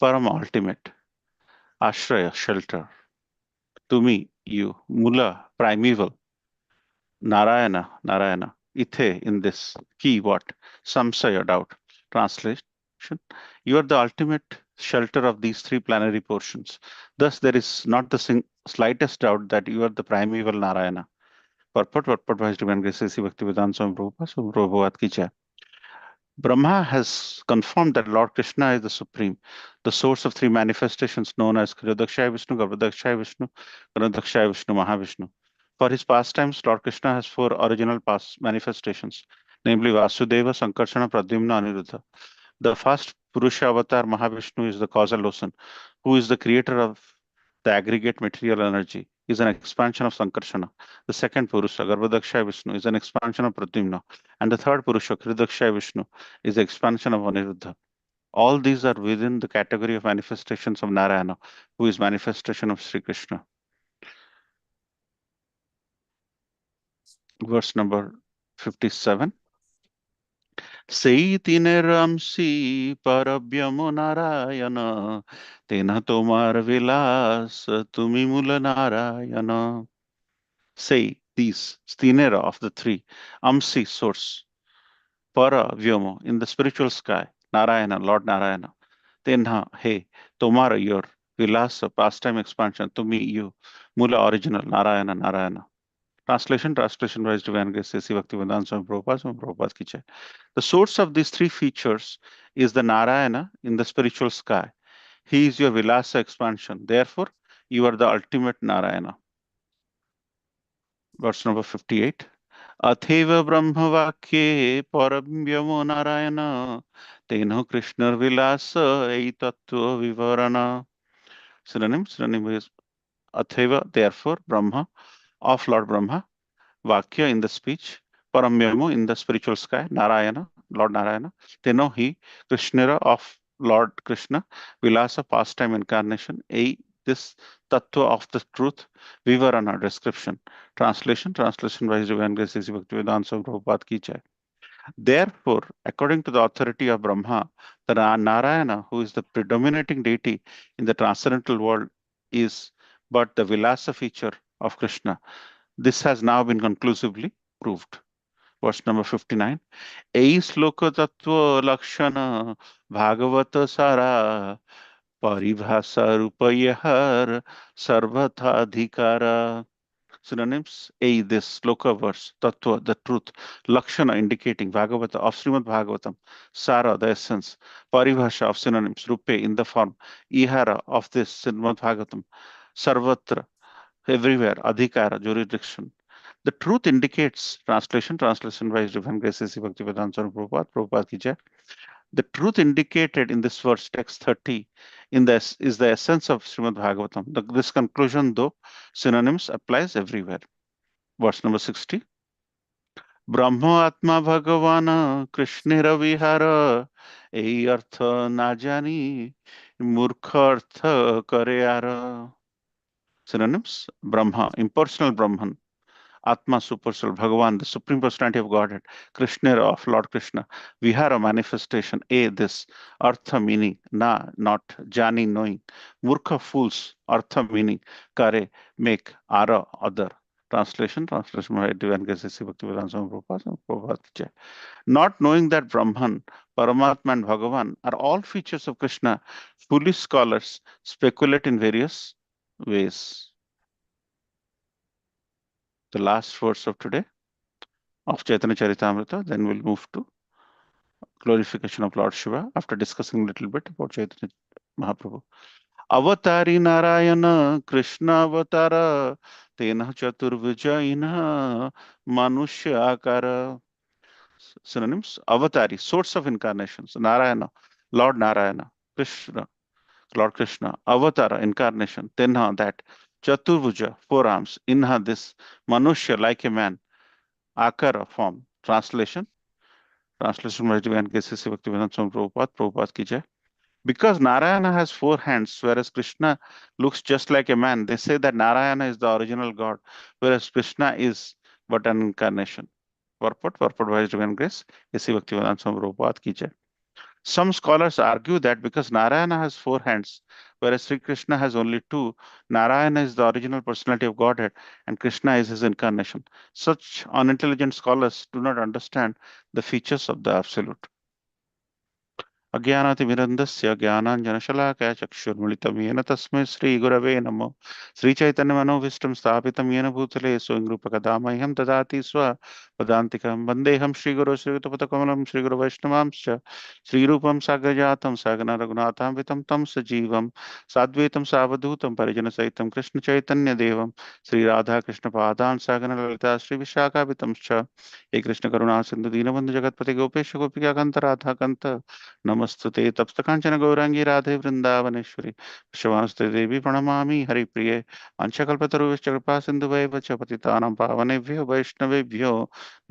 Param ultimate, Ashraya shelter, to me, you, Mula primeval, Narayana, Ithe in this key what? Samsaya doubt. Translation. You are the ultimate shelter of these three planetary portions. Thus, there is not the slightest doubt that you are the primeval Narayana. Purport by Divine Grace Sri Bhaktivedanta Swami Prabhupada, Swami Prabhupada ki jai. Brahma has confirmed that Lord Krishna is the supreme, the source of three manifestations known as Kshirodakshaya Vishnu, Garbhodakshaya Vishnu, Granodakshaya Vishnu, Mahavishnu. For his pastimes, Lord Krishna has four original past manifestations, namely Vasudeva, Sankarsana, Pradyumna, Aniruddha. The first Purusha avatar, Mahavishnu, is the causal ocean, who is the creator of the aggregate material energy, is an expansion of Sankarsana. The second Purusha, Garbhodakshaya Vishnu, is an expansion of Pradyumna. And the third Purusha, Kshirodakshaya Vishnu, is the expansion of Aniruddha. All these are within the category of manifestations of Narayana, who is manifestation of Sri Krishna. Verse number 57. সেই তিনের রামসি পরব্যম নারায়ণ তেন তোমার বিলাস তুমি মূল Narayan. Say these stinera of the three, Amsi source, Para Vyoma in the spiritual sky, Narayana, Lord Narayana. Tenha, hey, Tomara, your Vilasa, pastime expansion, to me, you, Mula original, Narayana. Translation by Divine Grace Sri Bhaktivedanta Swami Prabhupada, Swami Prabhupada ki jai. The source of these three features is the Narayana in the spiritual sky. He is your Vilasa expansion. Therefore, you are the ultimate Narayana. Verse number 58. Atheva Brahmavakye Parabhyamo Narayana Teno Krishna Vilasa Ei Tattva Vivarana. Synonym is Atheva, therefore, Brahma, of Lord Brahma, Vakya in the speech, Paramyamo in the spiritual sky, Narayana, Lord Narayana, Teno he, Krishnera of Lord Krishna, Vilasa pastime incarnation, A this Tattva of the truth, Vivarana description. Translation by His Divine Grace Sri Bhaktivedanta Swami Prabhupada ki jai. Therefore, according to the authority of Brahma, the Narayana, who is the predominating deity in the transcendental world, is but the Vilasa feature of Krishna. This has now been conclusively proved. Verse number 59. Ei sloka tattva lakshana bhagavata sara paribhasa rupayahar sarvatha adhikara. Synonyms: A this sloka verse, tattva the truth, lakshana indicating Bhagavata of Srimad Bhagavatam, Sara the essence, paribhasha of synonyms, rupe in the form, ihara of this Srimad Bhagavatam, sarvatra everywhere, adhikara jurisdiction. The truth indicates translation by His Divine Grace Sri Bhaktivedanta Swami Prabhupada, Prabhupada ki jai. The truth indicated in this verse, text 30, is the essence of Srimad Bhagavatam. This conclusion, though synonyms, applies everywhere. Verse number 60. Brahma Atma Bhagavana Krishnera Vihara Ei Artha Na Jani Murkha Artha Kare Ara. Synonyms: Brahma, impersonal Brahman, Atma, supersoul, Bhagavan, the Supreme Personality of Godhead, Krishna of Lord Krishna, Vihara, manifestation, A, this, Artha, meaning, Na, not, Jani, knowing, Murkha, fools, Artha, meaning, Kare, make, Ara, other. Translation by Divine Grace Sri Bhaktivedanta Swami Prabhupada, Prabhupada ki jai. Not knowing that Brahman, Paramatma, and Bhagavan are all features of Krishna, foolish scholars speculate in various ways. The last verse of today of Chaitanya Charitamrita, then we'll move to glorification of Lord Shiva after discussing a little bit about Chaitanya Mahaprabhu. Avatari Narayana Krishna Avatara Tena Chaturvujaina Manushya Akara. Synonyms: Avatari, source of incarnations, Narayana, Lord Narayana, Krishna, Lord Krishna, Avatara, incarnation, Tenha, that, Chaturvuja, four arms, Inha, this, Manushya, like a man, Akara, form. Translation by Divine Grace Sri Bhaktivedanta Swami Prabhupada, Prabhupada ki jai. Because Narayana has four hands, whereas Krishna looks just like a man, they say that Narayana is the original God, whereas Krishna is but an incarnation. Purport by His Divine Grace Sri Bhaktivedanta Swami Prabhupada ki jai. Some scholars argue that because Narayana has four hands, whereas Sri Krishna has only two, Narayana is the original personality of Godhead and Krishna is his incarnation. Such unintelligent scholars do not understand the features of the Absolute. अज्ञानातिमिरन्दस्य ज्ञानाञ्जनशलाकया चक्षुर्मिलितं येन तस्मै श्रीगुरवे नमः श्रीचैतन्यमनोभीष्टं स्थापितं येन भूतले स्वयं रूपकदा मह्यं ददाति स्वपदान्तिकं वन्देऽहं श्रीगुरो श्रीयुतपदकमलं श्रीगुरुवैष्णवांश्च श्रीरूपं साग्रजातं सहगण रघुनाथान्वितं तं सजीवं साद्वैतं सावधूतं परिजनसहितं कृष्णचैतन्यदेवं श्रीराधाकृष्णपादान् सहगण ललिता श्रीविशाखाभितंश्च हे कृष्णकरुणा सिन्धु दीनबन्धु जगत्पति गोपेश गोपिकान्त राधाकान्त नमस्तुते तप्तकाञ्चन गौरांगी राधे वृन्दावनेश्वरी शिवांस्ते देवी प्रणमामि हरिप्रिये अंशकल्पतरुश्च कृपा सिन्धुवैव च पतितानां पावनेभ्यो वैष्णवेभ्यो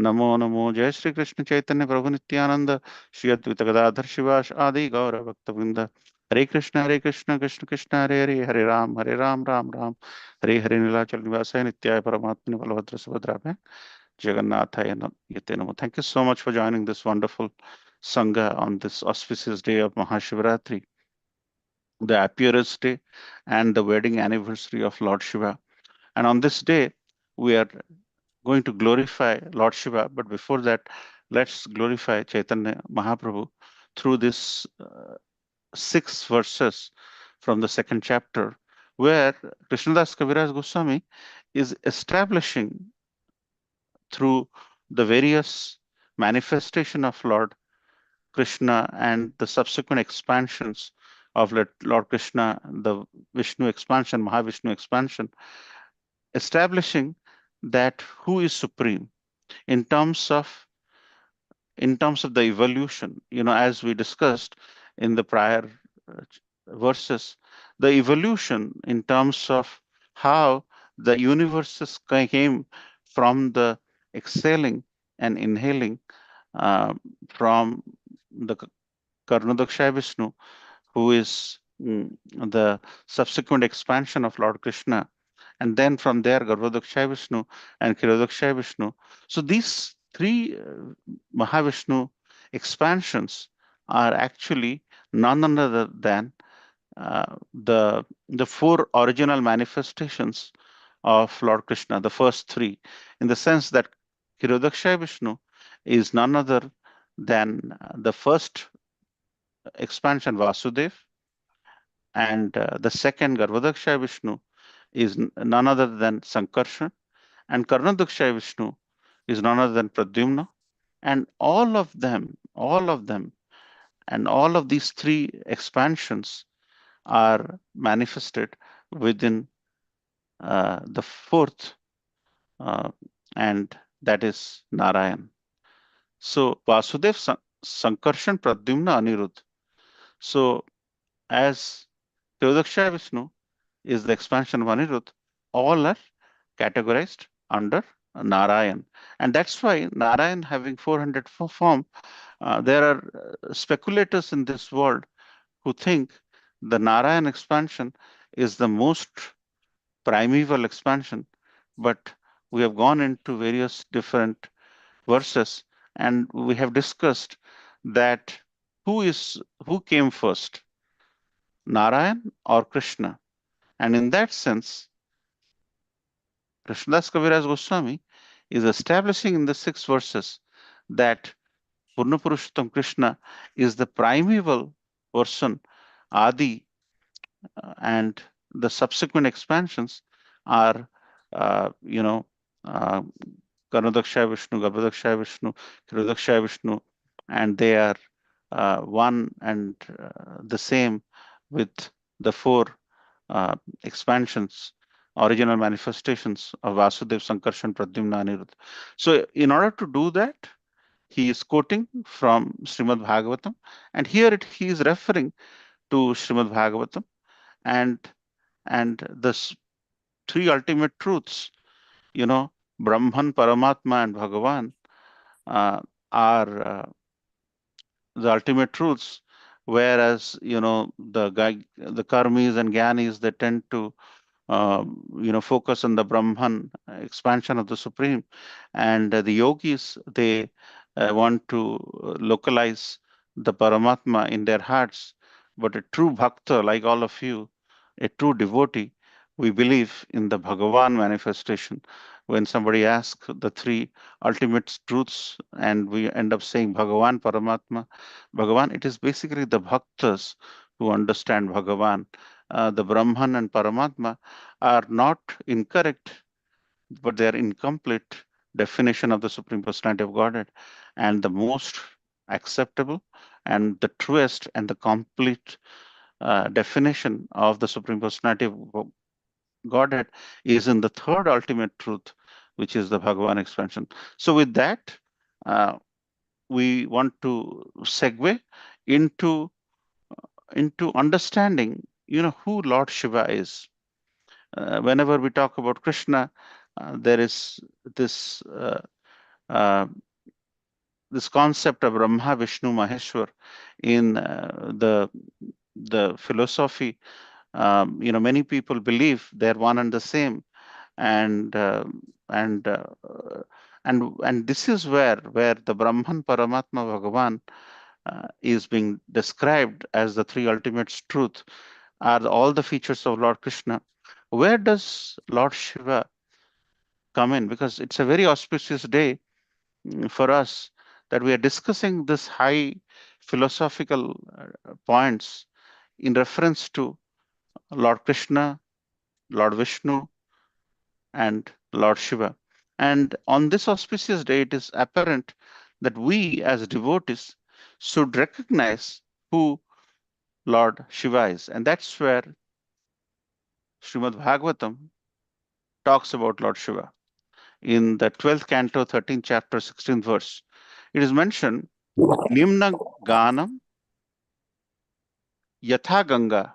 नमो नमो जय श्री कृष्ण चैतन्य प्रभु नित्यानंद श्री अद्वैत गदाधर शिवास आदि गौर भक्तवृंद हरे कृष्ण कृष्ण कृष्ण हरे हरे हरे राम राम राम हरे हरे नीलाचल निवासाय नित्याय परमात्मने Balabhadra सुभद्राभ्यां Jagannatha Yate Namo. Thank you so much for joining this wonderful Sangha on this auspicious day of Mahashivratri, the appearance day and the wedding anniversary of Lord Shiva. And on this day, we are going to glorify Lord Shiva. But before that, let's glorify Chaitanya Mahaprabhu through this 6 verses from the second chapter, where Krishnadas Kaviraj Goswami is establishing through the various manifestation of Lord Krishna and the subsequent expansions of Lord Krishna, the Vishnu expansion, Mahavishnu expansion, establishing that who is supreme in terms of the evolution. As we discussed in the prior verses, the evolution in terms of how the universes came from the exhaling and inhaling from the Karnadoksha Vishnu, who is the subsequent expansion of Lord Krishna, and then from there Garbhodaksha Vishnu and Kshirodaksha Vishnu. So these three Mahavishnu expansions are actually none other than the four original manifestations of Lord Krishna, the first three, in the sense that Kshirodaksha Vishnu is none other than the first expansion Vasudev, and the second Garbhodaksha Vishnu is none other than Sankarshan, and Karnaduksha Vishnu is none other than Pradyumna, and and all of these three expansions are manifested within the fourth, uh, and that is Narayan. So Vasudev, Sankarshan, Pradyumna, Anirudh. So as Teodaksha Vishnu is the expansion of Anirudh, all are categorized under Narayan. And that's why Narayan having 400 form, there are speculators in this world who think the Narayan expansion is the most primeval expansion, but we have gone into various different verses and we have discussed that who came first, Narayan or Krishna. And in that sense, Krishnadas Kaviraj Goswami is establishing in the 6 verses that Purna Purushottam Krishna is the primeval person, Adi, and the subsequent expansions are, you know, uh, Karnadaksha Vishnu, Garbhodaksha Vishnu, Kshirodaksha Vishnu, and they are one and the same with the four uh, expansions, original manifestations of Vasudev, Sankarshan, Pradyumna, Anirudh. So, in order to do that, he is quoting from Srimad Bhagavatam, and here he is referring to Srimad Bhagavatam and the three ultimate truths, Brahman, Paramatma, and Bhagavan are the ultimate truths, whereas the karmis and gyanis, they tend to focus on the Brahman expansion of the Supreme, and the yogis, they want to localize the Paramatma in their hearts, but a true bhakta like all of you, a true devotee, we believe in the Bhagavan manifestation. When somebody asks the three ultimate truths and we end up saying Bhagavan, Paramatma, Bhagavan, it is basically the bhaktas who understand Bhagavan. The Brahman and Paramatma are not incorrect, but they are incomplete definition of the Supreme Personality of Godhead. And the most acceptable and the truest and the complete definition of the Supreme Personality of Godhead is in the third ultimate truth, which is the Bhagavan expansion. So, with that, uh, we want to segue into understanding, who Lord Shiva is. Whenever we talk about Krishna, there is this uh, this concept of Brahma, Vishnu, Maheshwar in the philosophy. Many people believe they're one and the same, and and uh, and this is where the Brahman, Paramatma, Bhagavan is being described as the three ultimate truth are all the features of Lord Krishna. Where does Lord Shiva come in? Because it's a very auspicious day for us that we are discussing this high philosophical points in reference to Lord Krishna, Lord Vishnu, and Lord Shiva. And on this auspicious day, it is apparent that we as devotees should recognize who Lord Shiva is. And that's where Srimad Bhagavatam talks about Lord Shiva. In the 12th canto, 13th chapter, 16th verse, it is mentioned Nimna Ganam Yatha Ganga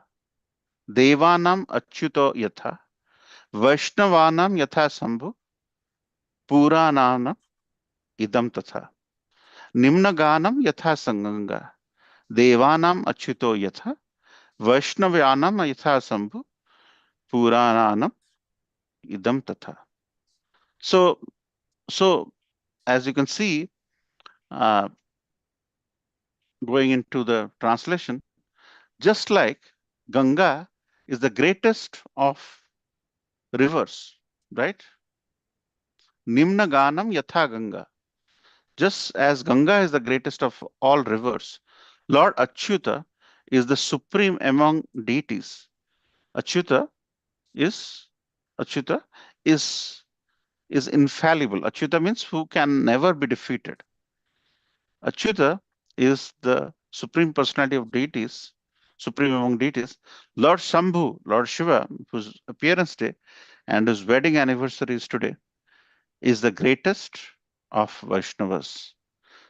Devanam Achyuto Yatha Vaishnavanam Yatha Sambhu Purananam Idam Tatha Nimna Ganam Yatha Sanganga Devanam Achyuto Yatha Vaishnavanam Yatha Sambhu Purananam Idam Tatha. So, so as you can see, uh, going into the translation, just like Ganga is the greatest of rivers, right? Nimna Ganam Yatha Ganga. Just as Ganga is the greatest of all rivers, Lord Achyuta is the supreme among deities. Achyuta is Achyuta is is infallible. Achyuta means who can never be defeated. Achyuta is the supreme personality of deities, supreme among deities. Lord Shambhu, Lord Shiva, whose appearance day and whose wedding anniversary is today, is the greatest of Vaishnavas.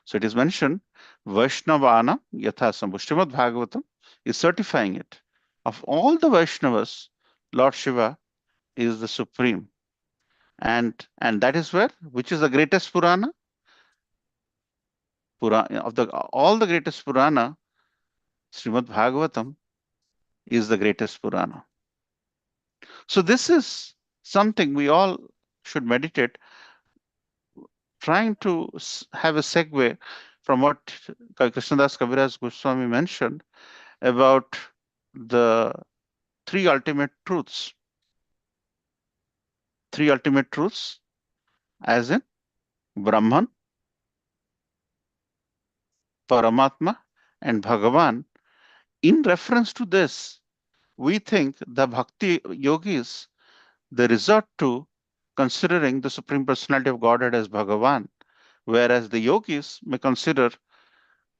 So it is mentioned, Vaishnavana Yatha Sambhu. Srimad Bhagavatam is certifying it. Of all the Vaishnavas, Lord Shiva is the supreme. And that is where, which is the greatest Purana? Purana of the all the greatest Purana, Srimad Bhagavatam is the greatest Purana. So this is something we all should meditate, trying to have a segue from what Krishnadas Kaviraj Goswami mentioned about the three ultimate truths. Three ultimate truths, as in Brahman, Paramatma, and Bhagavan. In reference to this, we think the Bhakti yogis, they resort to considering the Supreme Personality of Godhead as Bhagavan, whereas the yogis may consider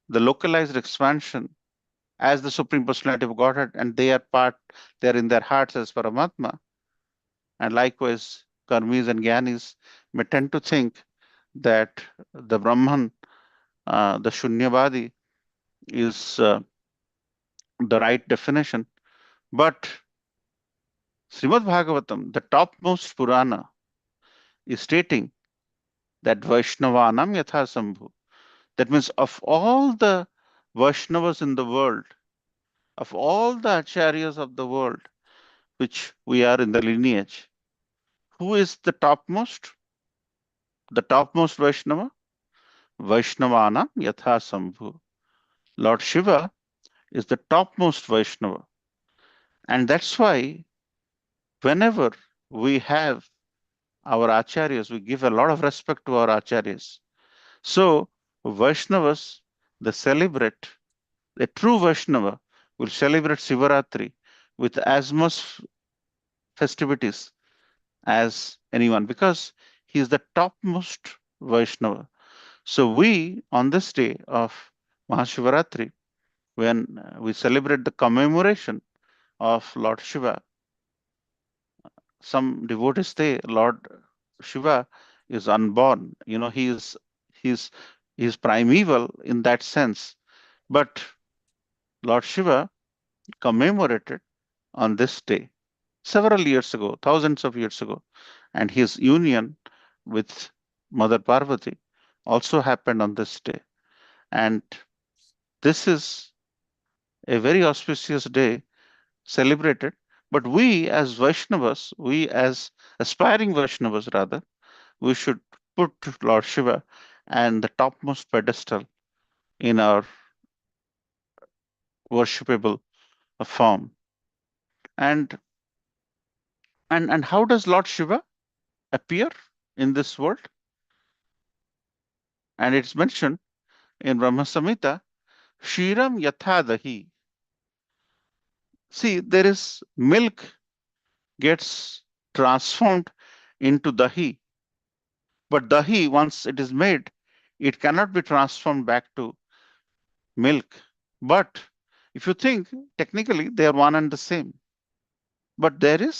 the localized expansion as the Supreme Personality of Godhead, and they are in their hearts as Paramatma. And likewise, Karmis and Gyanis may tend to think that the Brahman, the Shunyavadi, is the right definition. But Srimad Bhagavatam, the topmost Purana, is stating that Vaishnavanam Yatha Sambhu. That means of all the Vaishnavas in the world, of all the Acharyas of the world, which we are in the lineage, who is the topmost? The topmost Vaishnava? Vaishnavanam Yatha Sambhu. Lord Shiva is the topmost Vaishnava. And that's why whenever we have our acharyas, we give a lot of respect to our acharyas. So, Vaishnavas, they celebrate, a true Vaishnava will celebrate Sivaratri with as much festivities as anyone because he is the topmost Vaishnava. So, we on this day of Mahashivaratri, when we celebrate the commemoration of Lord Shiva, some devotees say Lord Shiva is unborn. He's he's primeval in that sense. But Lord Shiva commemorated on this day several years ago, thousands of years ago, and his union with Mother Parvati also happened on this day. And this is a very auspicious day celebrated. But we as Vaishnavas, we as aspiring Vaishnavas rather, we should put Lord Shiva and the topmost pedestal in our worshipable form. And and how does Lord Shiva appear in this world? And it's mentioned in Brahma Samhita, Shiram Yatha Dahi. See, there is milk gets transformed into dahi, but dahi, once it is made, it cannot be transformed back to milk. But if you think technically they are one and the same, but they're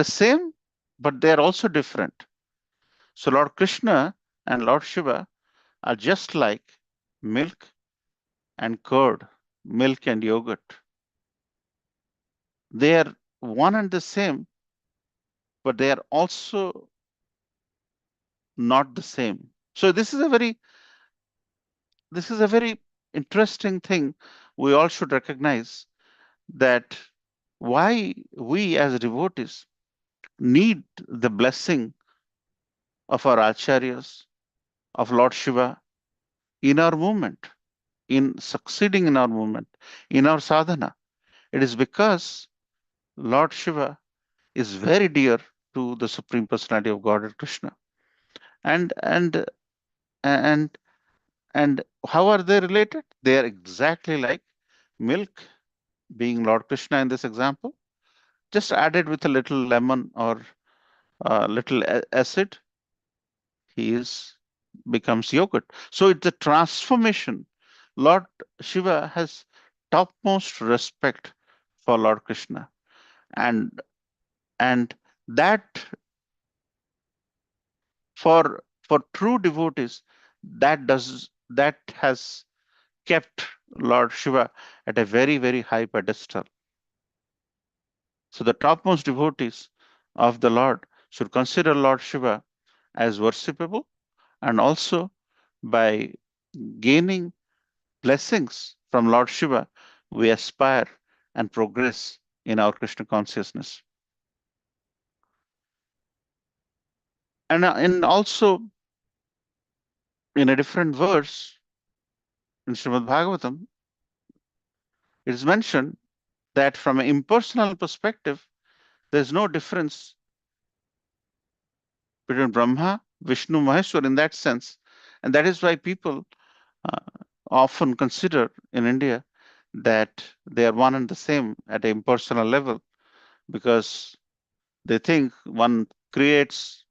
same, but they're also different. So Lord Krishna and Lord Shiva are just like milk and curd, milk and yogurt. They are one and the same, but they are also not the same. So this is a very interesting thing we all should recognize that why we as devotees need the blessing of our acharyas, of Lord Shiva in our movement, in succeeding in our movement, in our sadhana. It is because Lord Shiva is very dear to the Supreme Personality of Godhead Krishna. And and and and how are they related? They are exactly like milk, being Lord Krishna in this example, just added with a little lemon or a little acid, he is becomes yogurt. So it's a transformation. Lord Shiva has topmost respect for Lord Krishna, and and that for true devotees, that has kept Lord Shiva at a very high pedestal. So the topmost devotees of the Lord should consider Lord Shiva as worshipable, and also by gaining blessings from Lord Shiva, we aspire and progress in our Krishna consciousness. And also in a different verse in Srimad Bhagavatam, it is mentioned that from an impersonal perspective, there's no difference between Brahma, Vishnu, Maheshwar in that sense. And that is why people uh, often consider in India that they are one and the same at an impersonal level because they think one creates,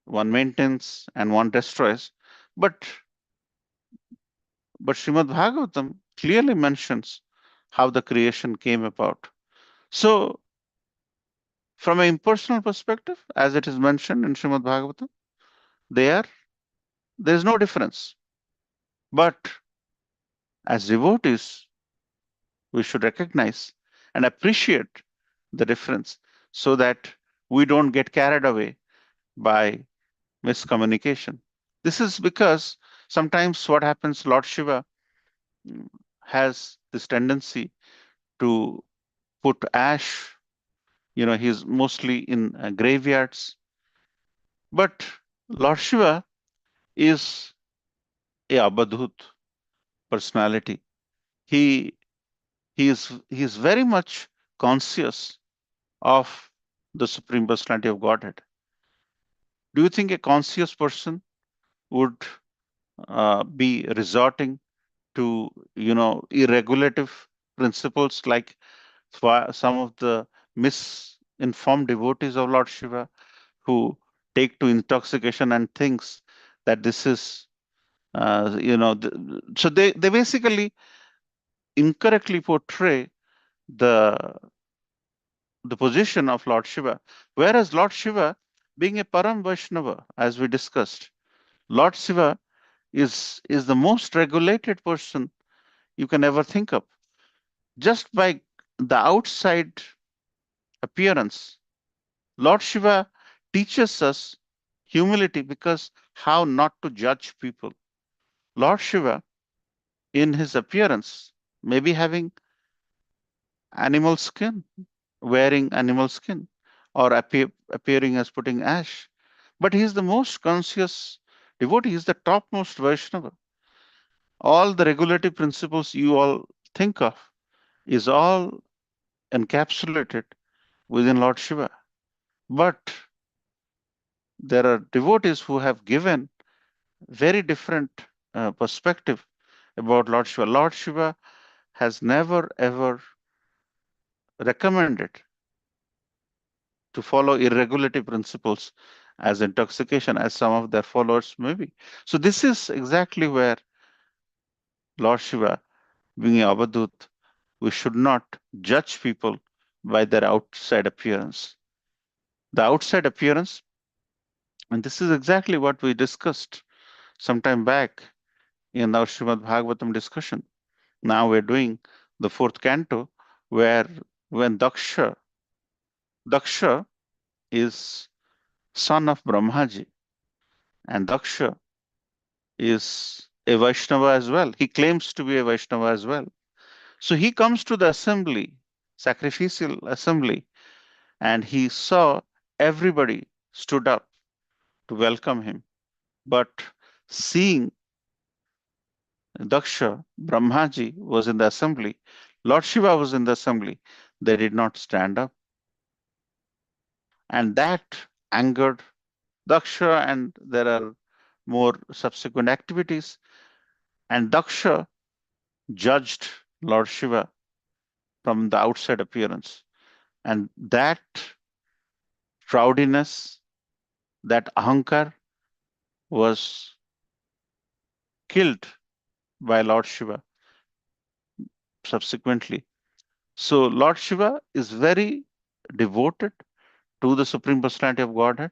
one maintains, and one destroys. But Srimad Bhagavatam clearly mentions how the creation came about. So, from an impersonal perspective, as it is mentioned in Srimad Bhagavatam, there's no difference. But as devotees, we should recognize and appreciate the difference so that we don't get carried away by miscommunication. This is because sometimes what happens, Lord Shiva mm, has this tendency to put ash, he's mostly in graveyards. But Lord Shiva is a Abadhut, personality. He he is very much conscious of the Supreme Personality of Godhead. Do you think a conscious person would be resorting to, irregulative principles like some of the misinformed devotees of Lord Shiva who take to intoxication and thinks that this is, so they basically incorrectly portray the the position of Lord Shiva, whereas Lord Shiva, being a Param Vaishnava, as we discussed, Lord Shiva is the most regulated person you can ever think of. Just by the outside appearance, Lord Shiva teaches us humility because how not to judge people. Lord Shiva, in his appearance, maybe having animal skin, wearing animal skin, or appearing as putting ash, but he is the most conscious devotee. He is the topmost Vaishnava. All the regulative principles you all think of is all encapsulated within Lord Shiva. But there are devotees who have given very different perspective about Lord Shiva. Lord Shiva has never ever recommended to follow irregulative principles as intoxication, as some of their followers may be. So this is exactly where Lord Shiva, being a Avadut, we should not judge people by their outside appearance. The outside appearance, and this is exactly what we discussed some time back in our Srimad Bhagavatam discussion. Now we're doing the fourth canto, where when Daksha is son of Brahmaji, and Daksha is a Vaishnava as well. He claims to be a Vaishnava as well. So he comes to the assembly, sacrificial assembly, and he saw everybody stood up to welcome him. But seeing Daksha, Brahmaji was in the assembly, Lord Shiva was in the assembly, they did not stand up. And that angered Daksha, and there are more subsequent activities. And Daksha judged Lord Shiva from the outside appearance. And that proudness, that ahankar was killed by Lord Shiva subsequently. So Lord Shiva is very devoted to the Supreme Personality of Godhead.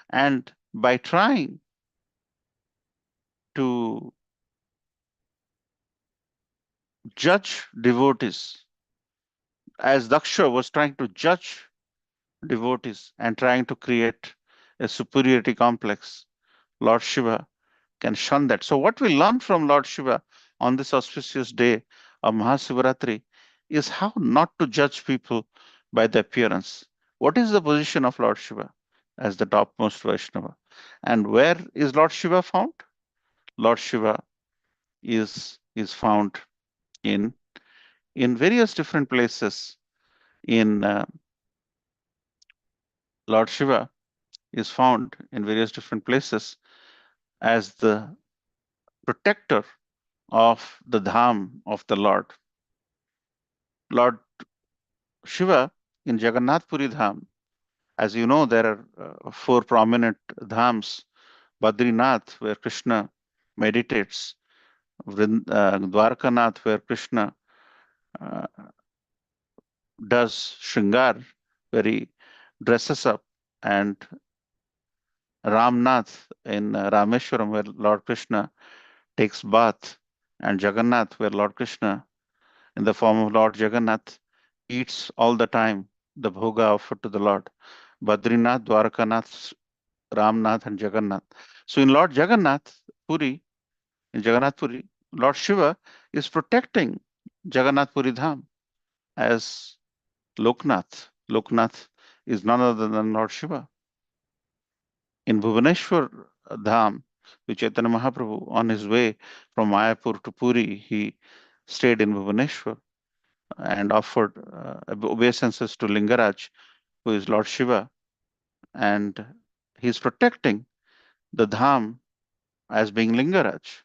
And by trying to judge devotees, as Daksha was trying to judge devotees and trying to create a superiority complex, Lord Shiva can shun that. So, what we learn from Lord Shiva on this auspicious day of Mahasivaratri is how not to judge people by the appearance. What is the position of Lord Shiva as the topmost Vaishnava? And where is Lord Shiva found? Lord Shiva is found in various different places. In Lord Shiva is found in various different places as the protector of the dham of the Lord. Lord Shiva in Jagannath Puri Dham, as you know, there are four prominent dhams: Badrinath, where Krishna meditates; Dwarkanath, where Krishna uh, does Shringar, where he dresses up, and Ramnath in Rameshwaram, where Lord Krishna takes bath, and Jagannath, where Lord Krishna, in the form of Lord Jagannath, eats all the time the bhoga offered to the Lord. Badrinath, Dwarkanath, Ramnath, and Jagannath. So in Lord Jagannath Puri, in Jagannath Puri, Lord Shiva is protecting Jagannath Puri Dham as Loknath. Loknath is none other than Lord Shiva. In Bhubaneswar Dham, with Chaitanya Mahaprabhu on his way from Mayapur to Puri. He stayed in Bhubaneswar and offered obeisances to Lingaraj, who is Lord Shiva, and he's protecting the dham as being Lingaraj.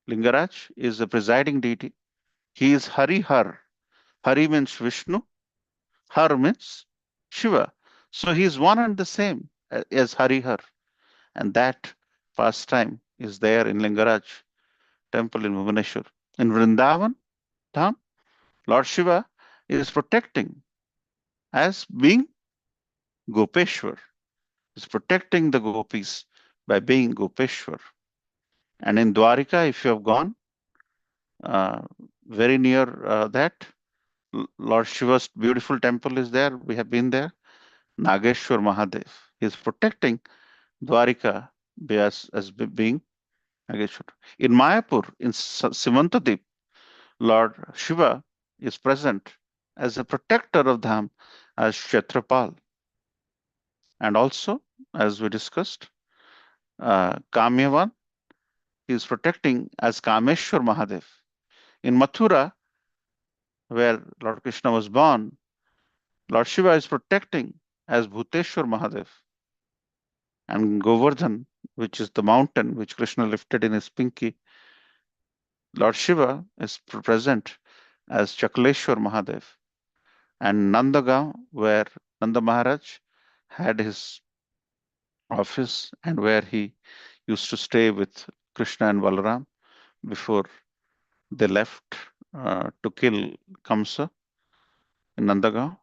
Lingaraj is the presiding deity. He is Hari Har. Hari means Vishnu, Har means Shiva. So he is one and the same as Hari Har. And that pastime is there in Lingaraj temple in Bhubaneswar. In Vrindavan Dham, Lord Shiva is protecting as being Gopeshwar. Is protecting the gopis by being Gopeshwar. And in Dwarika, if you have gone uh, very near that, Lord Shiva's beautiful temple is there. We have been there. Nageshwar Mahadev. He is protecting Dwarika as being Nageshwar. In Mayapur, in Simantadip, Lord Shiva is present as a protector of Dham as Kshetrapal. And also, as we discussed, Kamyavan is protecting as Kameshwar Mahadev. In Mathura, where Lord Krishna was born, Lord Shiva is protecting as Bhuteshwar Mahadev. And Govardhan, which is the mountain which Krishna lifted in his pinky, Lord Shiva is present as Chakleshwar Mahadev. And Nandagaon, where Nanda Maharaj had his office and where he used to stay with Krishna and Balaram before they left to kill Kamsa in Nandagaon.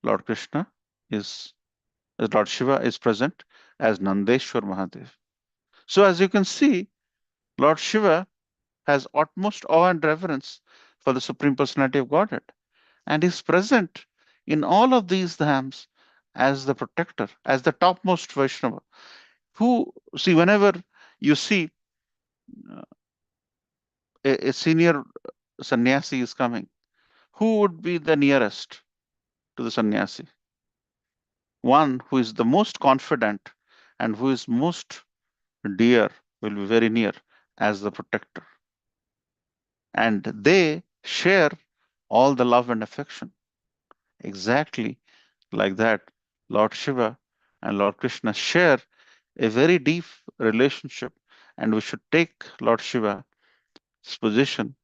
Lord Krishna is, Lord Shiva is present as Nandeshwar Mahadev. So as you can see, Lord Shiva has utmost awe and reverence for the Supreme Personality of Godhead and is present in all of these dhams as the protector, as the topmost Vaishnava. Who, see, whenever you see uh, a senior sannyasi is coming, who would be the nearest to the sannyasi? One who is the most confident and who is most dear will be very near as the protector. And they share all the love and affection. Exactly like that, Lord Shiva and Lord Krishna share a very deep relationship, and we should take Lord Shiva's position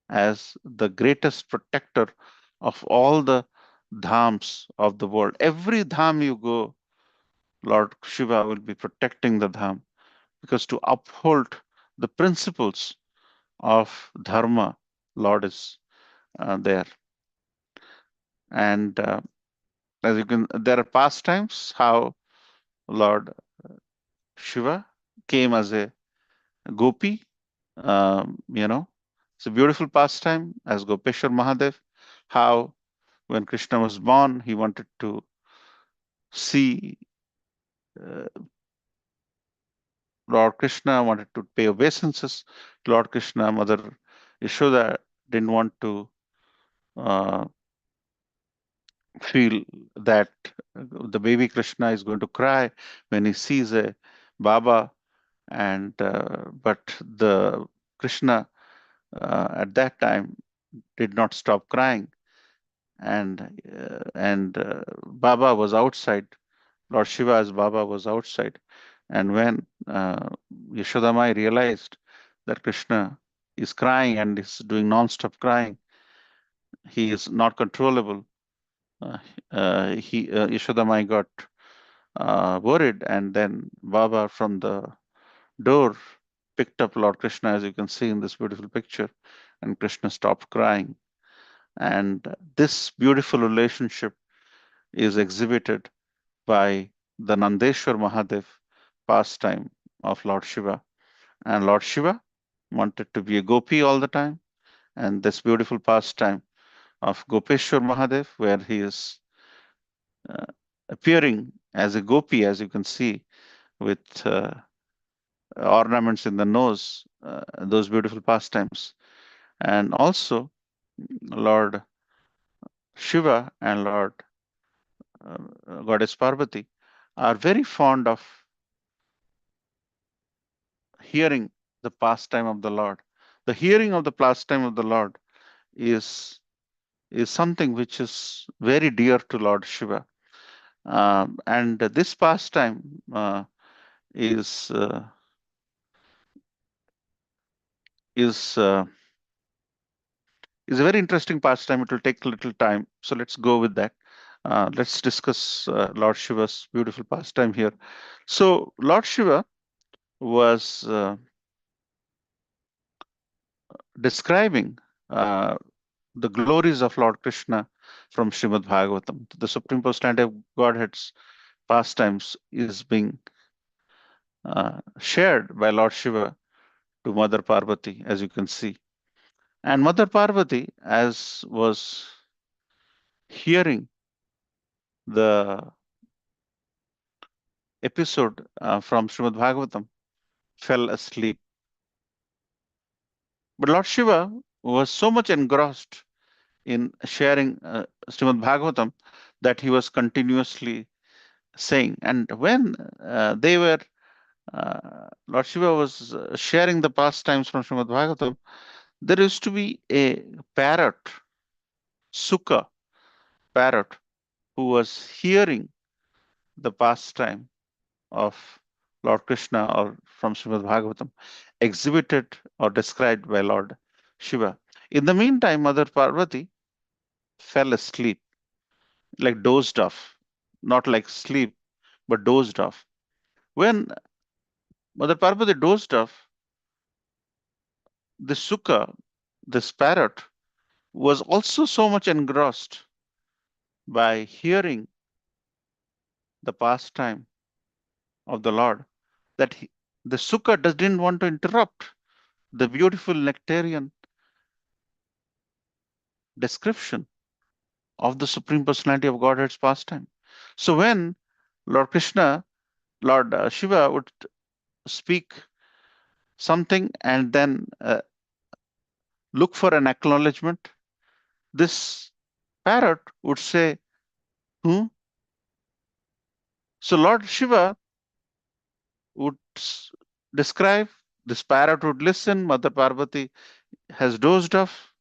as the greatest protector of all the dhams of the world. Every dham you go, Lord Shiva will be protecting the dham because to uphold the principles of dharma, Lord is there. And as you can, there are pastimes how Lord Shiva came as a gopi. It's a beautiful pastime as Gopeshwar Mahadev. How when Krishna was born, he wanted to see uh, Lord Krishna, wanted to pay obeisances to Lord Krishna. Mother Yashoda didn't want to uh, feel that the baby Krishna is going to cry when he sees a Baba, and but the Krishna at that time did not stop crying, and Baba was outside. Lord Shiva as Baba was outside, and when Yashodamai realized that Krishna is crying and is doing non-stop crying, he is not controllable. Uh, Yashodamai got worried, and then Baba from the door picked up Lord Krishna, as you can see in this beautiful picture, and Krishna stopped crying. And this beautiful relationship is exhibited by the Nandeshwar Mahadev pastime of Lord Shiva. And Lord Shiva wanted to be a gopi all the time. And this beautiful pastime of Gopeshwar Mahadev, where he is uh, appearing as a gopi, as you can see, with ornaments in the nose, those beautiful pastimes. And also, Lord Shiva and Lord Goddess Parvati are very fond of hearing the pastime of the Lord. The hearing of the pastime of the Lord is is something which is very dear to Lord Shiva. And this pastime is uh, is uh, is a very interesting pastime. It will take a little time, so let's go with that. Let's discuss Lord Shiva's beautiful pastime here. So Lord Shiva was describing uh, the glories of Lord Krishna from Srimad Bhagavatam. The Supreme Personality of Godhead's pastimes is being shared by Lord Shiva to Mother Parvati, as you can see. And Mother Parvati, as was hearing the episode from Srimad Bhagavatam, fell asleep. But Lord Shiva was so much engrossed in sharing Srimad Bhagavatam that he was continuously saying. And when they were, Lord Shiva was sharing the pastimes from Srimad Bhagavatam, there used to be a parrot, Sukha parrot, who was hearing the pastime of Lord Krishna or from Srimad Bhagavatam exhibited or described by Lord Shiva. In the meantime, Mother Parvati fell asleep, like dozed off, not like sleep, but dozed off. When Mother Parvati dozed off, the Sukha, this parrot, was also so much engrossed by hearing the pastime of the Lord that the Sukha didn't want to interrupt the beautiful nectarian description of the Supreme Personality of Godhead's pastime. So when Lord Krishna, Lord Shiva would speak something and then look for an acknowledgement, this parrot would say, hmm? So Lord Shiva would describe, this parrot would listen, Mother Parvati has dozed off.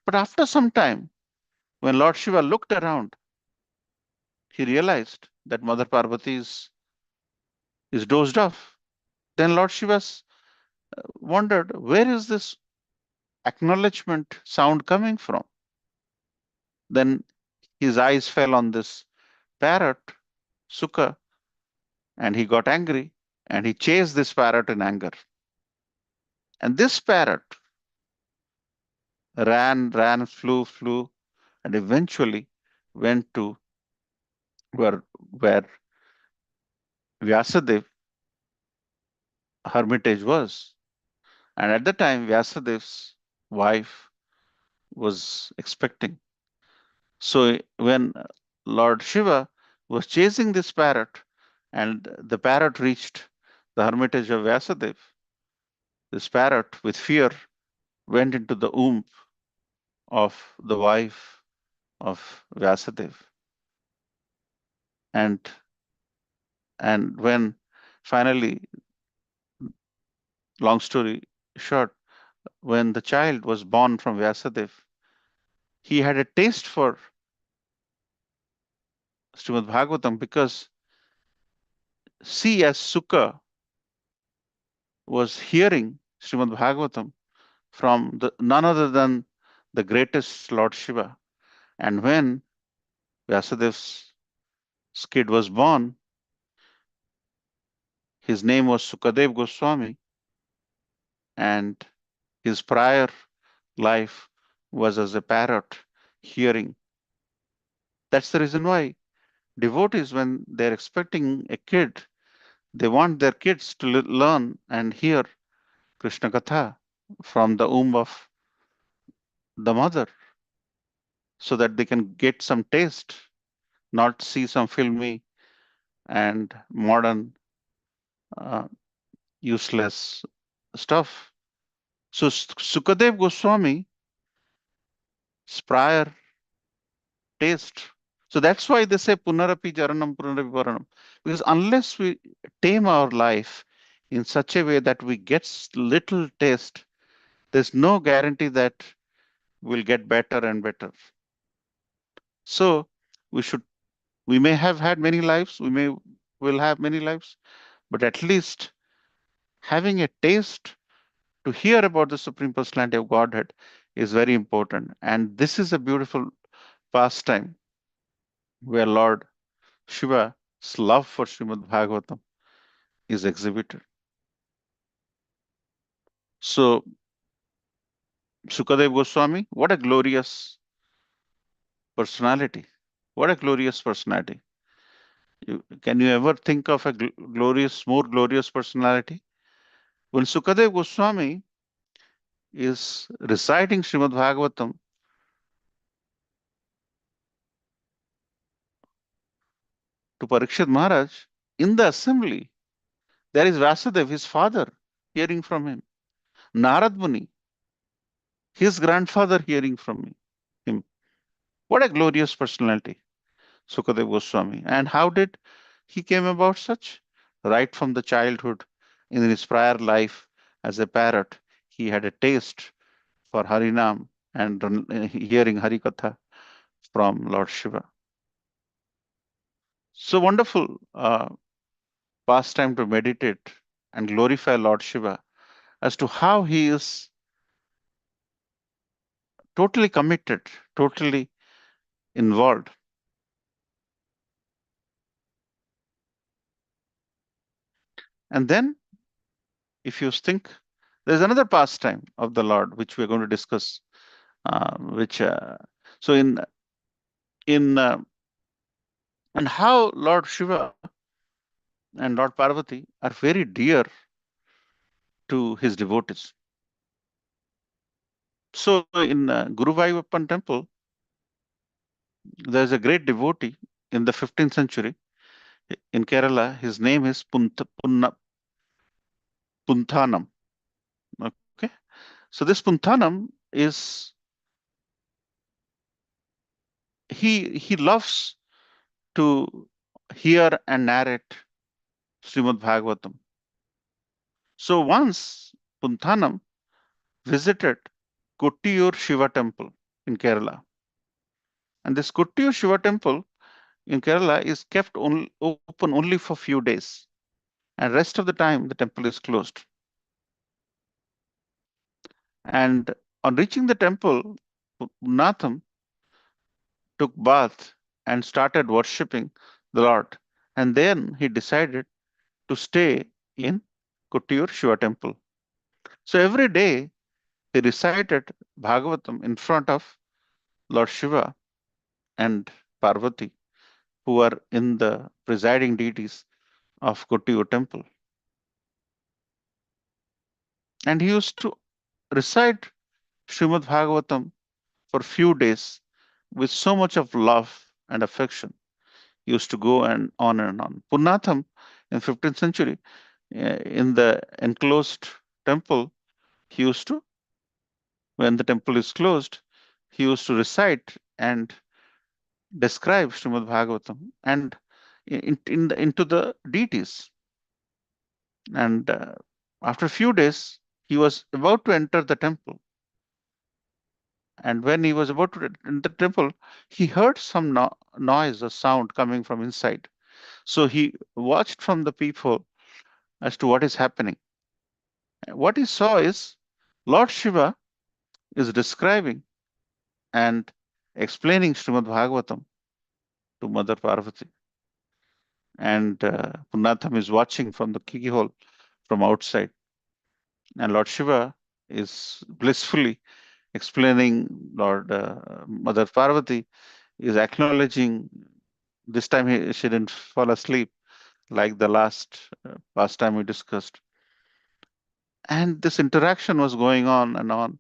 But after some time, when Lord Shiva looked around, he realized that Mother Parvati is dozed off. Then Lord Shiva wondered, where is this acknowledgement sound coming from? Then his eyes fell on this parrot, Sukha, and he got angry and he chased this parrot in anger. And this parrot ran, flew, and eventually went to where Vyasadeva hermitage was. And at the time, Vyasadev's wife was expecting. So when Lord Shiva was chasing this parrot, and the parrot reached the hermitage of Vyasadeva, this parrot, with fear, went into the womb of the wife of Vyasadeva. And when finally, long story short, when the child was born from Vyasadeva, he had a taste for Srimad Bhagavatam because see, as Sukha was hearing Srimad Bhagavatam from none other than the greatest Lord Shiva. And when Vyasadev's kid was born, his name was Sukadev Goswami, and his prior life was as a parrot hearing. That's the reason why devotees, when they're expecting a kid, they want their kids to learn and hear Krishna Katha from the womb of the mother so that they can get some taste, not see some filmy and modern uh, useless stuff. So Sukadev Goswami's prior taste. So that's why they say Punarapi Jaranam Punarapi Varanam. Because unless we tame our life in such a way that we get little taste. There's no guarantee that we'll get better and better. So we should, we may have had many lives, will have many lives, but at least having a taste to hear about the Supreme Personality of Godhead is very important. And this is a beautiful pastime where Lord Shiva's love for Srimad Bhagavatam is exhibited. So, Sukadev Goswami, what a glorious personality! What a glorious personality! Can you ever think of a glorious, more glorious personality? When Sukadev Goswami is reciting Srimad Bhagavatam to Parikshit Maharaj in the assembly, there is Vasudev, his father, hearing from him. Narad Muni, his grandfather, hearing from him. What a glorious personality, Sukadev Goswami. And how did he came about such? Right from the childhood, in his prior life as a parrot, he had a taste for Harinam and hearing Harikatha from Lord Shiva. So wonderful pastime to meditate and glorify Lord Shiva as to how he is totally committed, totally involved. And then, if you think, there's another pastime of the Lord which we're going to discuss. Which so in and how Lord Shiva and Lord Parvati are very dear to his devotees. So in Guru Vayappan temple, there's a great devotee in the 15th century in Kerala. His name is Punthanam. Okay, so this Punthanam is he loves to hear and narrate Srimad Bhagavatam. So once Punthanam visited Kottiyur Shiva temple in Kerala. And this Kottiyur Shiva temple in Kerala is kept open only for few days. And rest of the time the temple is closed. And on reaching the temple, Natham took bath and started worshipping the Lord. And then he decided to stay in Kottiyur Shiva temple. So every day he recited Bhagavatam in front of Lord Shiva and Parvati, who are in the presiding deities of Kottiyur temple. And he used to recite Srimad Bhagavatam for few days with so much of love and affection. He used to go and on and on. Punatham in 15th century, in the enclosed temple, he used to, when the temple is closed, he used to recite and describe Srimad Bhagavatam and into the deities. And after a few days, he was about to enter the temple. And when he was about to enter the temple, he heard some noise or sound coming from inside. So he watched from the peephole as to what is happening. What he saw is Lord Shiva is describing and explaining Srimad Bhagavatam to Mother Parvati. And Punatham is watching from the keyhole from outside. And Lord Shiva is blissfully explaining. Lord Mother Parvati is acknowledging. This time she didn't fall asleep like the last time we discussed. And this interaction was going on and on.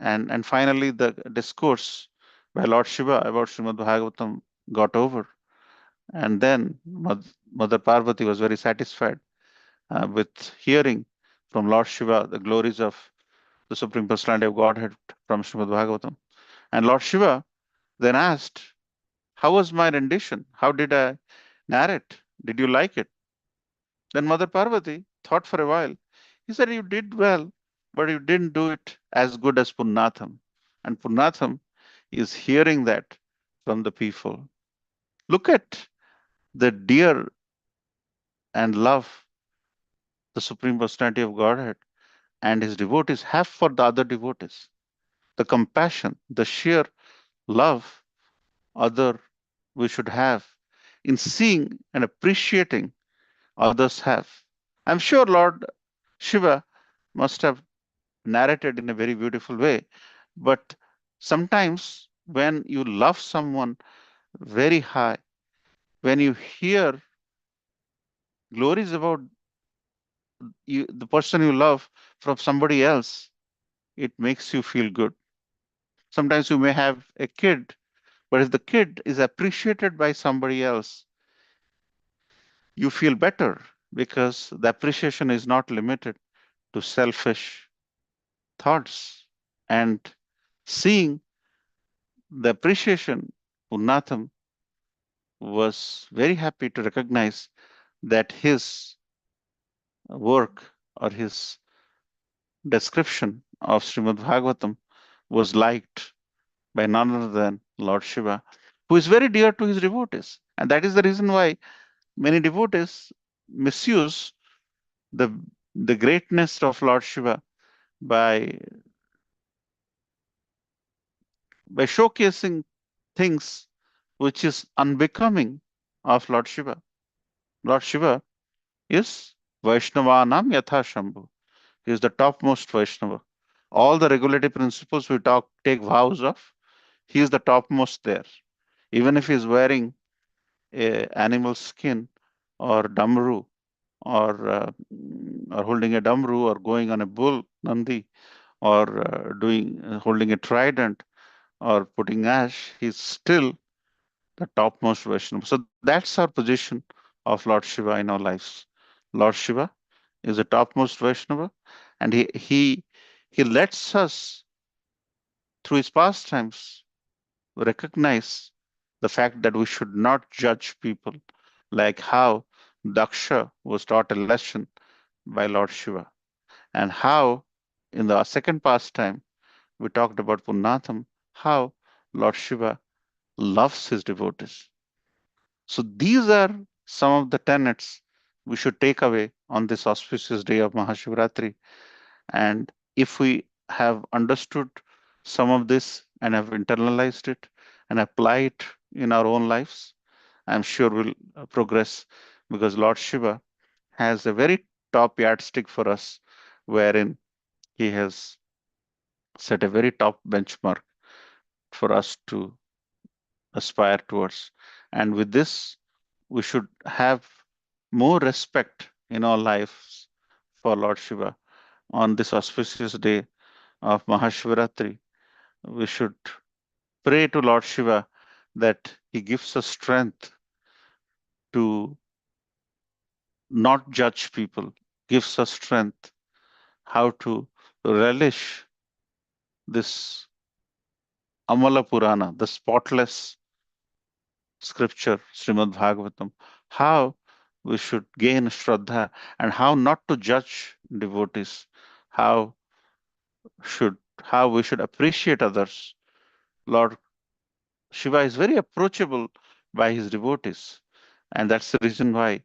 And finally, the discourse by Lord Shiva about Srimad Bhagavatam got over. And then Mother Parvati was very satisfied with hearing from Lord Shiva the glories of the Supreme Personality of Godhead from Srimad Bhagavatam. And Lord Shiva then asked, how was my rendition? How did I narrate? Did you like it? Then Mother Parvati thought for a while. He said, "You did well, but you didn't do it as good as Punnatham." And Punnatham is hearing that from the people. Look at the dear and love the Supreme Personality of Godhead and his devotees have for the other devotees. The compassion, the sheer love other we should have in seeing and appreciating others have. I'm sure Lord Shiva must have narrated in a very beautiful way, but sometimes when you love someone very high, when you hear glories about you, the person you love from somebody else, it makes you feel good. Sometimes you may have a kid, but if the kid is appreciated by somebody else, you feel better because the appreciation is not limited to selfish thoughts. And seeing the appreciation, Punnatham was very happy to recognize that his work or his description of Srimad Bhagavatam was liked by none other than Lord Shiva, who is very dear to his devotees. And that is the reason why many devotees misuse the, the greatness of Lord Shiva by, by showcasing things which is unbecoming of Lord Shiva. Lord Shiva is Vaishnavanam Yatha Shambhu. He is the topmost Vaishnava. All the regulative principles we take vows of, he is the topmost there. Even if he is wearing a animal skin or damru or holding a damru or going on a bull nandi or holding a trident or putting ash, he's still the topmost Vaishnava. So that's our position of Lord Shiva in our lives. Lord Shiva is the topmost Vaishnava, and he lets us through his pastimes recognize the fact that we should not judge people, like how Daksha was taught a lesson by Lord Shiva, and how in the second pastime we talked about Punnatham, how Lord Shiva loves his devotees. So these are some of the tenets we should take away on this auspicious day of Mahashivratri. And if we have understood some of this and have internalized it and apply it in our own lives, I'm sure we'll progress because Lord Shiva has a very top yardstick for us, wherein he has set a very top benchmark for us to aspire towards. And with this, we should have more respect in our lives for Lord Shiva. On this auspicious day of Mahashivratri, we should pray to Lord Shiva that he gives us strength to not judge people, gives us strength how to relish this Amala Purana, the spotless scripture, Srimad Bhagavatam, how we should gain Shraddha and how not to judge devotees, how should how we should appreciate others. Lord Shiva is very approachable by his devotees, and that's the reason why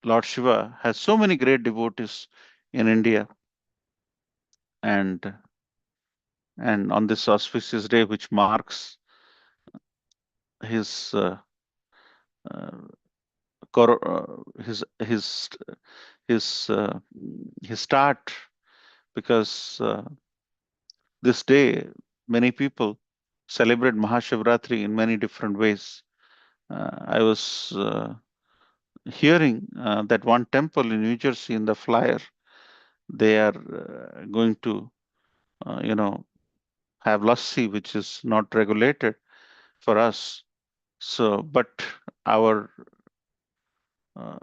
Lord Shiva has so many great devotees in India. And on this auspicious day, which marks his uh, his his uh, his start, because this day many people celebrate Mahashivratri in many different ways. I was hearing that one temple in New Jersey in the flyer, they are going to, you know, have lassi, which is not regulated for us. So, our uh,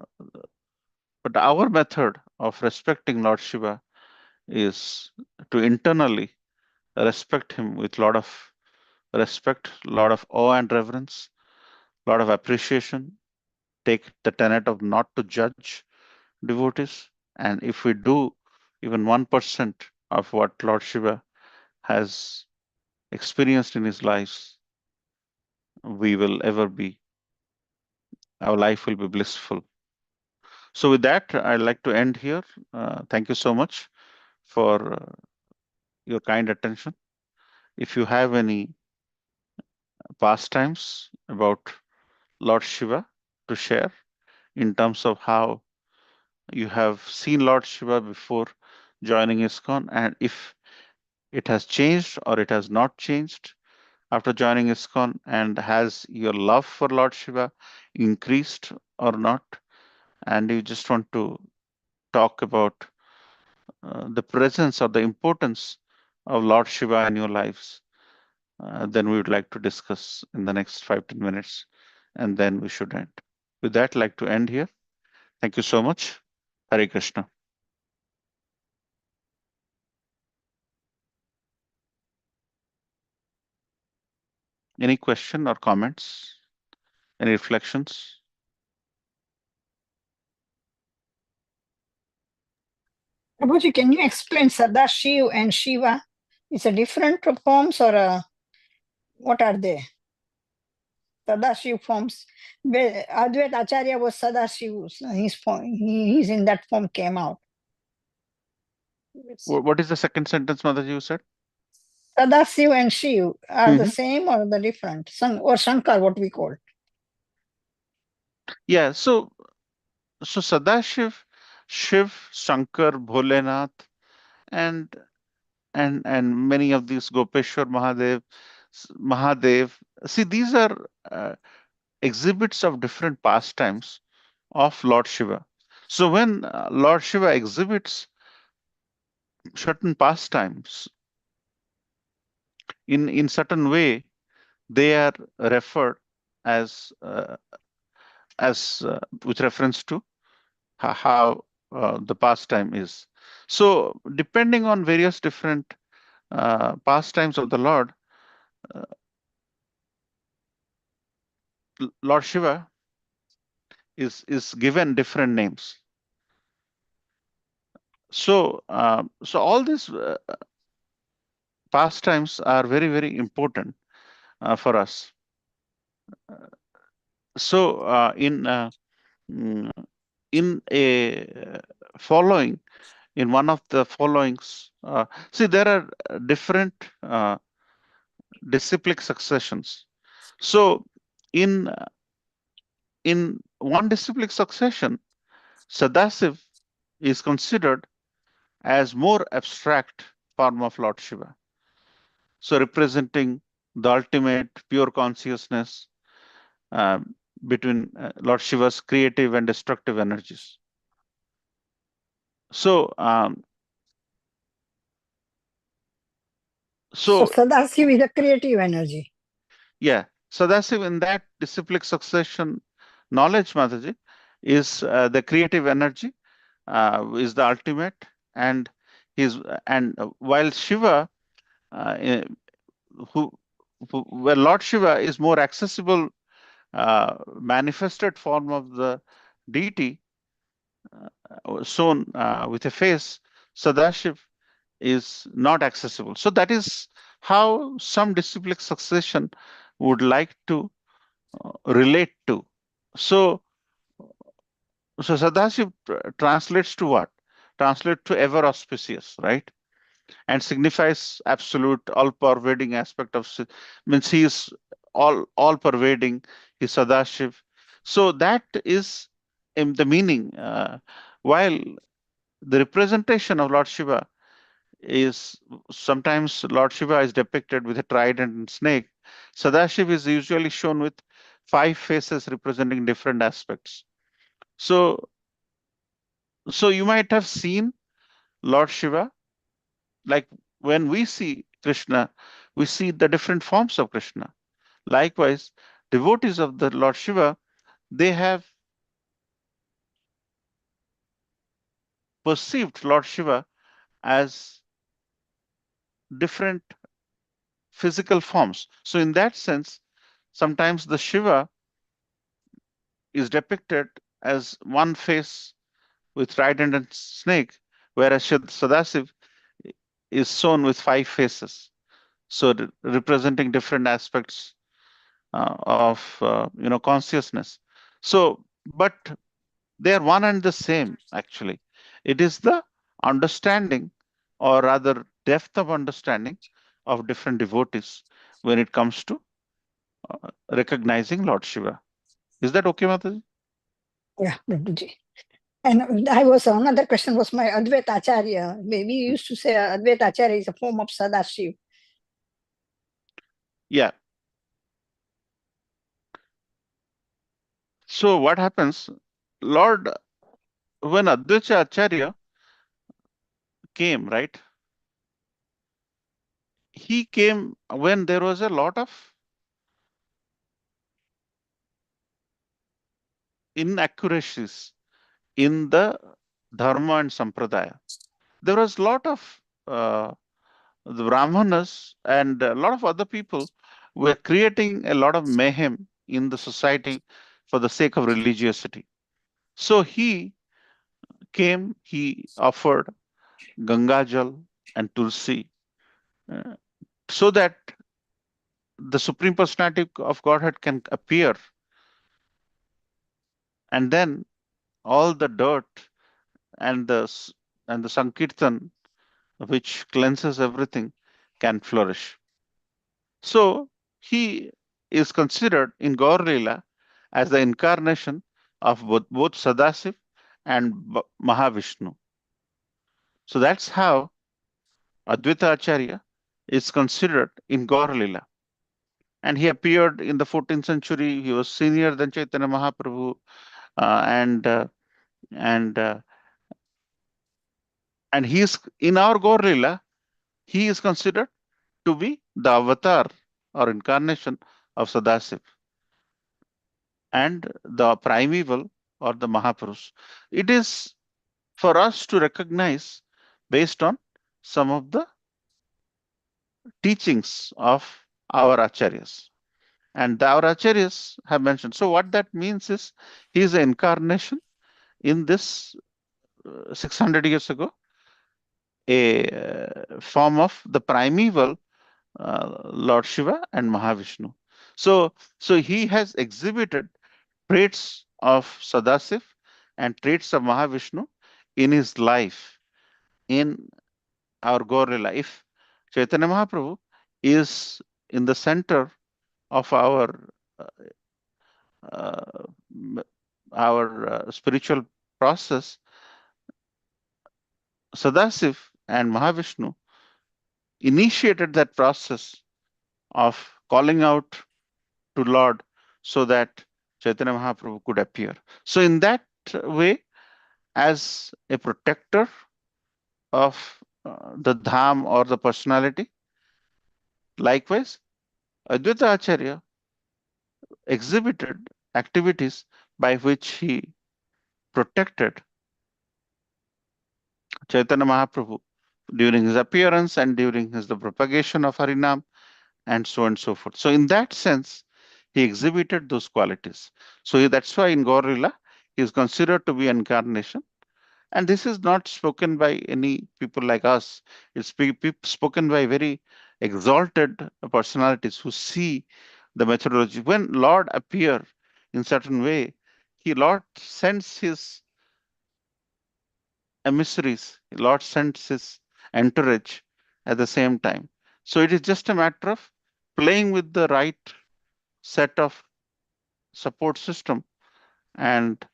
but our method of respecting Lord Shiva is to internally respect him with a lot of respect, a lot of awe and reverence, a lot of appreciation. Take the tenet of not to judge, devotees. And if we do even 1% of what Lord Shiva has experienced in his lives, we will ever be, our life will be blissful. So, with that, I'd like to end here. Thank you so much for your kind attention. If you have any pastimes about Lord Shiva to share in terms of how you have seen Lord Shiva before joining ISKCON, and if it has changed or it has not changed after joining ISKCON, and has your love for Lord Shiva increased or not, and you just want to talk about the presence or the importance of Lord Shiva in your lives, then we would like to discuss in the next 5 to 10 minutes, and then we should end. With that, I'd like to end here. Thank you so much. Hare Krishna. Any question or comments? Any reflections? Prabhuji, can you explain Sadashiv and Shiva? It's a different forms or what are they? Sadashiv forms. Advait Acharya was Sadashiv. His form, he's in that form came out. What is the second sentence, Mataji, you said? Sadashiv and Shiv are the Mhm. same or the different? Or Shankar, what we call. Yeah, so Sadashiv, Shiv, Shankar, Bholenath, and many of these Gopeshwar Mahadev, Mahadev. See, these are exhibits of different pastimes of Lord Shiva. So when Lord Shiva exhibits certain pastimes in certain way, they are referred as with reference to how the pastime is. So depending on various different pastimes of the Lord, uh, Lord Shiva is given different names. So all these pastimes are very, very important for us. So mm, in a following, in one of the followings, see, there are different disciplic successions. So in one disciplic succession, Sadasiv is considered as more abstract form of Lord Shiva. So representing the ultimate pure consciousness between Lord Shiva's creative and destructive energies. So, So so Sadashiv is a creative energy. yeah, Sadasiv in that disciplic succession knowledge, Mataji, is the creative energy, is the ultimate, and his while Shiva, uh, who, well, Lord Shiva is more accessible, manifested form of the deity, shown with a face. Sadashiv is not accessible. So that is how some disciplic succession would like to relate to. So, Sadashiv translates to what? Translate to ever auspicious, right? And signifies absolute, all-pervading aspect of means he is all pervading. He Sadashiv. So that is in the meaning. While the representation of Lord Shiva is sometimes Lord Shiva is depicted with a trident and snake. Sadashiv is usually shown with 5 faces representing different aspects. So, so you might have seen Lord Shiva, like when we see Krishna, we see the different forms of Krishna. Likewise, devotees of the Lord Shiva, they have perceived Lord Shiva as different physical forms. So, in that sense, sometimes the Shiva is depicted as one face with trident and snake, whereas Sadasiv is shown with 5 faces. So representing different aspects of consciousness. So, but they are one and the same actually. It is the understanding, or rather depth of understanding, of different devotees when it comes to recognizing Lord Shiva. Is that okay, Mataji? Yeah, Prabhuji. And another question was my Advaita Acharya. We used to say Advaita Acharya is a form of Sadashiv. Yeah. So what happens, Lord, when Advaita Acharya came, right? He came when there was a lot of inaccuracies in the dharma and sampradaya. There was a lot of the Brahmanas and a lot of other people were creating a lot of mayhem in the society for the sake of religiosity. So he came, he offered Gangajal and Tulsi uh, so that the Supreme Personality of Godhead can appear, and then all the dirt and the Sankirtan, which cleanses everything, can flourish. So he is considered in Gaur Leela as the incarnation of both Sadasiv and Mahavishnu. So that's how Advaita Acharya is considered in Gaur Leela. And he appeared in the 14th century. He was senior than Chaitanya Mahaprabhu, uh, and uh, and uh, and he is in our Gaur Leela. He is considered to be the avatar or incarnation of Sadasiv and the primeval or the Mahapurush. It is for us to recognize based on some of the teachings of our acharyas. And our acharyas have mentioned. So, what that means is he is an incarnation in this 600 years ago, a form of the primeval Lord Shiva and Mahavishnu. So he has exhibited traits of Sadasiv and traits of Mahavishnu in his life, in our Gauri life. Chaitanya Mahaprabhu is in the center of uh, uh, spiritual process. Sadasiv and Mahavishnu initiated that process of calling out to Lord so that Chaitanya Mahaprabhu could appear. So, in that way, as a protector of the dham or the personality, likewise, Advaita Acharya exhibited activities by which he protected Chaitanya Mahaprabhu during his appearance and during the propagation of Harinam, and so on and so forth. So, in that sense, he exhibited those qualities. So, that's why in Gaurila, he is considered to be incarnation. And this is not spoken by any people like us. It's spoken by very exalted personalities who see the methodology. When Lord appear in certain way, Lord sends his emissaries, Lord sends his entourage at the same time. So it is just a matter of playing with the right set of support system, and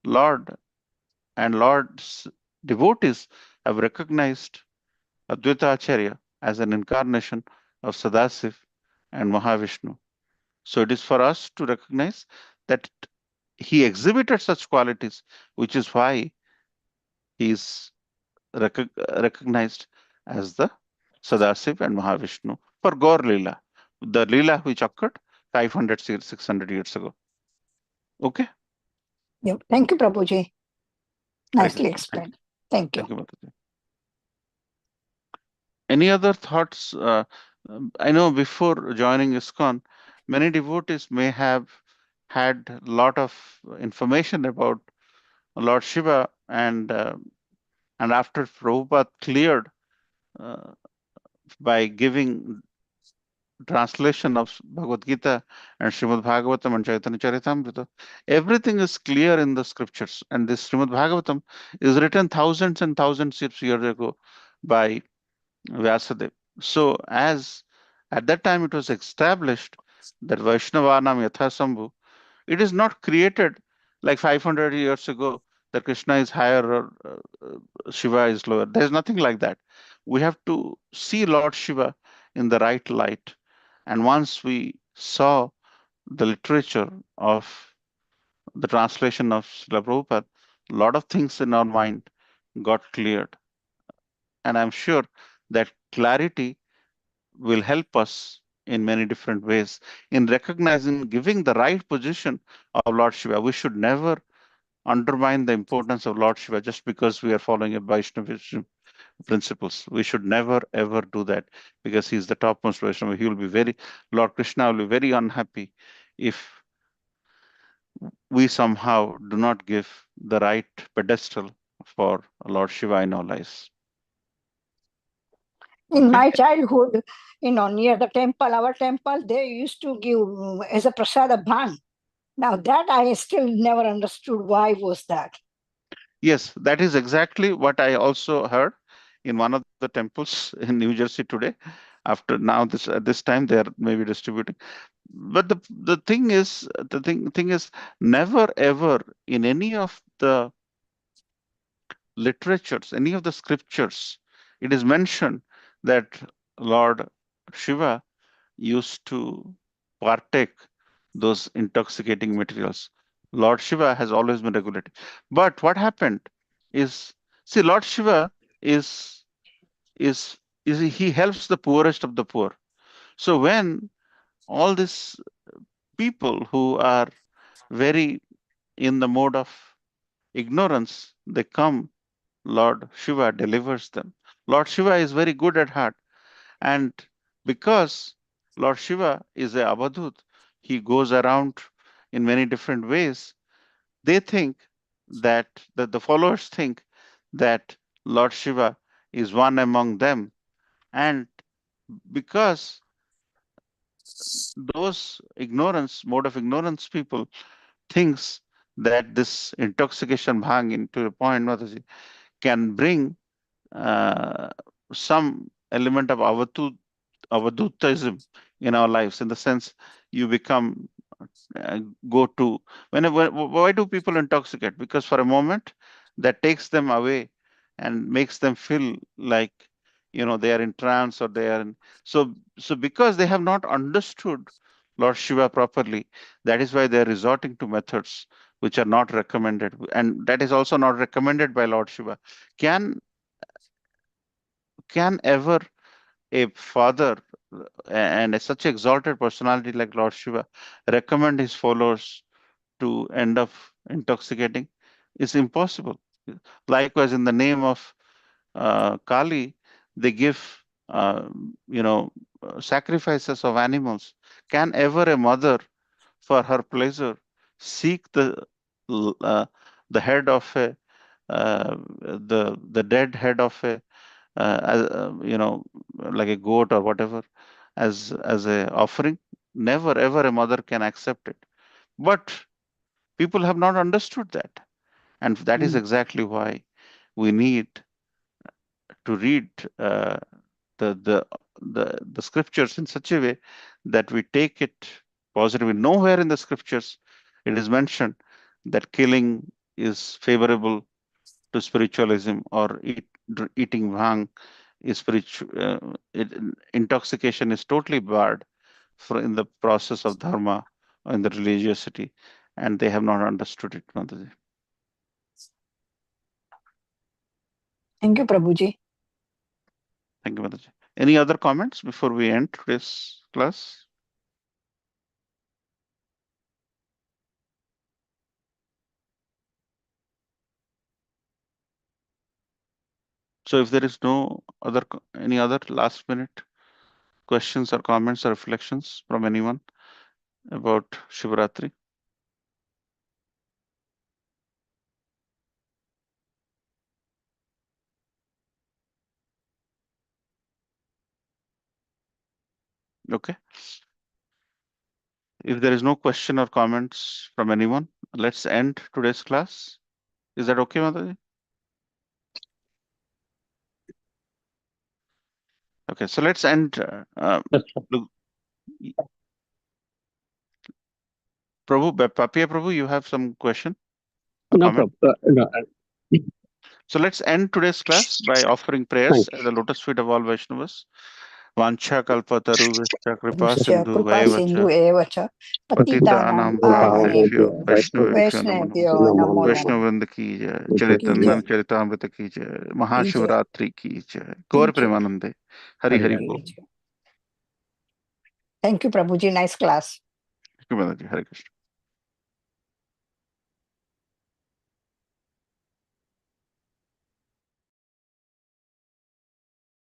Lord and Lord's devotees have recognized Advaita Acharya as an incarnation of Sadasiv and Mahavishnu. So it is for us to recognize that he exhibited such qualities, which is why he is recognized as the Sadasiv and Mahavishnu for Gaur Leela, the Leela which occurred 500, 600 years ago. Okay? Yeah. Thank you, Prabhuji. Hare Nicely Krishna. explained. Thank you. Thank you, Mataji. Any other thoughts? I know before joining ISKCON, many devotees may have had a lot of information about Lord Shiva and uh, and after Prabhupada cleared uh, by giving translation of Bhagavad Gita and Srimad Bhagavatam and Chaitanya Charitamrita, everything is clear in the scriptures. And this Srimad Bhagavatam is written thousands and thousands of years ago by Vyasadeva. So, as at that time it was established that Vaishnavanam Yathasambhu, it is not created like 500 years ago that Krishna is higher or Shiva is lower. There is nothing like that. We have to see Lord Shiva in the right light. And once we saw the literature of the translation of Srila Prabhupada, a lot of things in our mind got cleared. And I'm sure that clarity will help us in many different ways in recognizing, giving the right position of Lord Shiva. We should never undermine the importance of Lord Shiva just because we are following a Vaishnavism principles. We should never ever do that because he's the topmost Vaishnava. He will be very, Lord Krishna will be very unhappy if we somehow do not give the right pedestal for Lord Shiva in our lives. In Okay. my childhood, near the temple, our temple, they used to give as a prasada bhang. Now that I still never understood why was that. Yes, that is exactly what I also heard in one of the temples in New Jersey today. After now, this at this time they are maybe distributing. But the thing is, the thing is, never ever in any of the literatures, any of the scriptures, it is mentioned that Lord Shiva used to partake those intoxicating materials. Lord Shiva has always been regulated. But what happened is, see, Lord Shiva is is is he helps the poorest of the poor. So when all these people who are very in the mode of ignorance, they come, Lord Shiva delivers them. Lord Shiva is very good at heart. And because Lord Shiva is a Avadhut, he goes around in many different ways. They think that the followers think that Lord Shiva is one among them. And because those ignorance, mode of ignorance people thinks that this intoxication bhang into a point, Mataji, can bring uh, some element of avadhutism in our lives, in the sense you become go to whenever. Why do people intoxicate? Because for a moment that takes them away and makes them feel like they are in trance, or they are in, so because they have not understood Lord Shiva properly, that is why they are resorting to methods which are not recommended, and that is also not recommended by Lord Shiva. Can can ever a father and such exalted personality like Lord Shiva recommend his followers to end up intoxicating? Is impossible. Likewise, in the name of Kali, they give sacrifices of animals. Can ever a mother, for her pleasure, seek l- uh, the head of a the dead head of a like a goat or whatever, as a offering? Never ever a mother can accept it. But people have not understood that, and that is Mm. exactly why we need to read the the the scriptures in such a way that we take it positively. Nowhere in the scriptures it is mentioned that killing is favorable to spiritualism, or eating bhang is spiritual. Intoxication is totally barred for in the process of dharma or in the religiosity, and they have not understood it, Mataji. Thank you, Prabhuji. Thank you, Mataji. Any other comments before we end today's class? So if there is no other any other last minute questions or comments or reflections from anyone about Shivratri? Okay. If there is no question or comments from anyone, let's end today's class. Is that okay, Mataji? Okay, so let's end. Yes, sir. Look, Prabhu, Papiya Prabhu, you have some question or No comment? problem. No, So let's end today's class by offering prayers thank at the lotus feet of all Vaishnavas. Vancha kalpataru kripa Vishya sindhu Kripa Sindhu vaevacha Eva Cha Patitanam Patitanam Pavanebhyo Pavanebhyo Vaishnavebhyo namo Vaishnavyo Namo Namo Vaishnavanda ki jai, Ki Charitanand Jai Charitamrita ki jai, Ki Jai Mahashivratri ki jai, Ki Gaur Jai Premanande, Hari Hari Ki Bol. Jai. Thank you, Prabhuji. Nice class. Hare Krishna.